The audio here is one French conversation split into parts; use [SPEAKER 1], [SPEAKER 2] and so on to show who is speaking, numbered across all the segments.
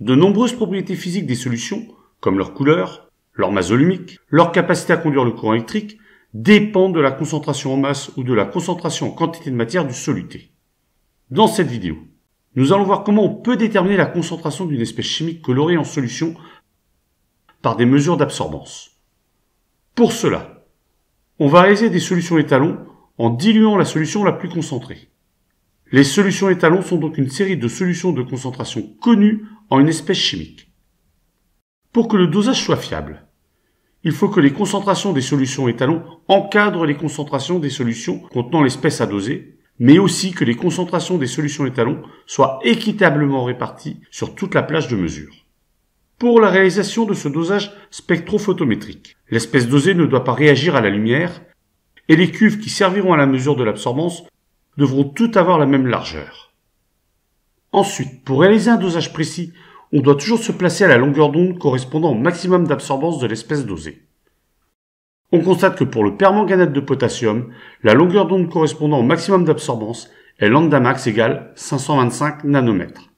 [SPEAKER 1] De nombreuses propriétés physiques des solutions, comme leur couleur, leur masse volumique, leur capacité à conduire le courant électrique, dépendent de la concentration en masse ou de la concentration en quantité de matière du soluté. Dans cette vidéo, nous allons voir comment on peut déterminer la concentration d'une espèce chimique colorée en solution par des mesures d'absorbance. Pour cela, on va réaliser des solutions étalons en diluant la solution la plus concentrée. Les solutions étalons sont donc une série de solutions de concentration connues en une espèce chimique. Pour que le dosage soit fiable, il faut que les concentrations des solutions étalons encadrent les concentrations des solutions contenant l'espèce à doser, mais aussi que les concentrations des solutions étalons soient équitablement réparties sur toute la plage de mesure. Pour la réalisation de ce dosage spectrophotométrique, l'espèce dosée ne doit pas réagir à la lumière et les cuves qui serviront à la mesure de l'absorbance devront toutes avoir la même largeur. Ensuite, pour réaliser un dosage précis, on doit toujours se placer à la longueur d'onde correspondant au maximum d'absorbance de l'espèce dosée. On constate que pour le permanganate de potassium, la longueur d'onde correspondant au maximum d'absorbance est lambda max égale 525 nanomètres.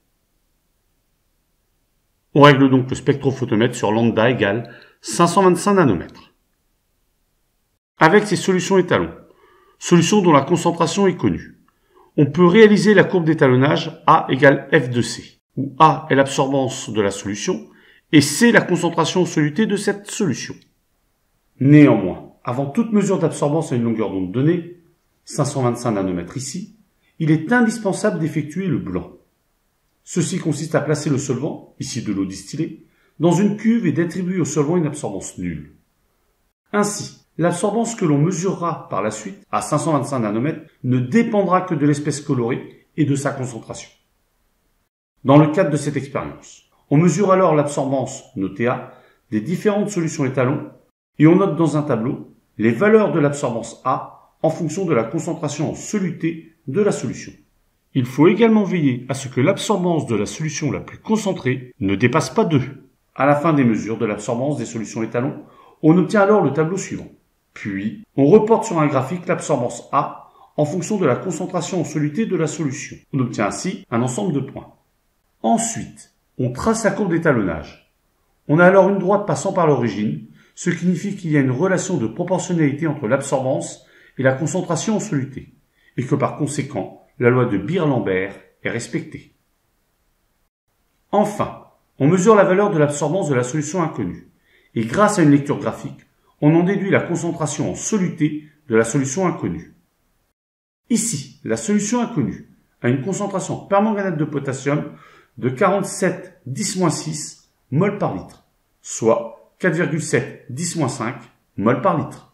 [SPEAKER 1] On règle donc le spectrophotomètre sur lambda égale 525 nanomètres. Avec ces solutions étalons, solutions dont la concentration est connue, on peut réaliser la courbe d'étalonnage A égale F de C, où A est l'absorbance de la solution et C la concentration en soluté de cette solution. Néanmoins, avant toute mesure d'absorbance à une longueur d'onde donnée, 525 nanomètres ici, il est indispensable d'effectuer le blanc. Ceci consiste à placer le solvant, ici de l'eau distillée, dans une cuve et d'attribuer au solvant une absorbance nulle. Ainsi, l'absorbance que l'on mesurera par la suite, à 525 nanomètres, ne dépendra que de l'espèce colorée et de sa concentration. Dans le cadre de cette expérience, on mesure alors l'absorbance, notée A, des différentes solutions étalons et on note dans un tableau les valeurs de l'absorbance A en fonction de la concentration en soluté de la solution. Il faut également veiller à ce que l'absorbance de la solution la plus concentrée ne dépasse pas 2. À la fin des mesures de l'absorbance des solutions étalons, on obtient alors le tableau suivant. Puis, on reporte sur un graphique l'absorbance A en fonction de la concentration en soluté de la solution. On obtient ainsi un ensemble de points. Ensuite, on trace la courbe d'étalonnage. On a alors une droite passant par l'origine, ce qui signifie qu'il y a une relation de proportionnalité entre l'absorbance et la concentration en soluté, et que par conséquent, la loi de Beer-Lambert est respectée. Enfin, on mesure la valeur de l'absorbance de la solution inconnue, et grâce à une lecture graphique, on en déduit la concentration en soluté de la solution inconnue. Ici, la solution inconnue a une concentration en permanganate de potassium de 47 10-6 mol par litre, soit 4,7 10-5 mol par litre.